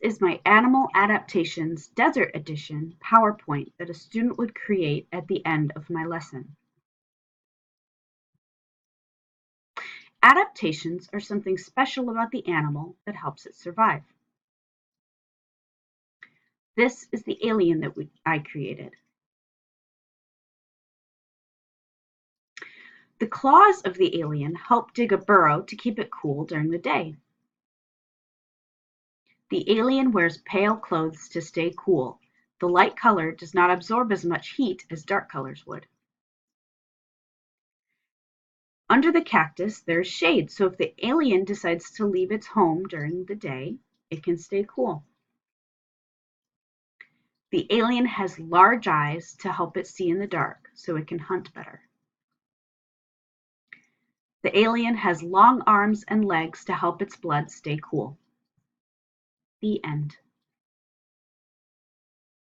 This is my Animal Adaptations Desert Edition PowerPoint that a student would create at the end of my lesson. Adaptations are something special about the animal that helps it survive. This is the alien that I created. The claws of the alien help dig a burrow to keep it cool during the day. The alien wears pale clothes to stay cool. The light color does not absorb as much heat as dark colors would. Under the cactus, there's shade, so if the alien decides to leave its home during the day, it can stay cool. The alien has large eyes to help it see in the dark, so it can hunt better. The alien has long arms and legs to help its blood stay cool. The end.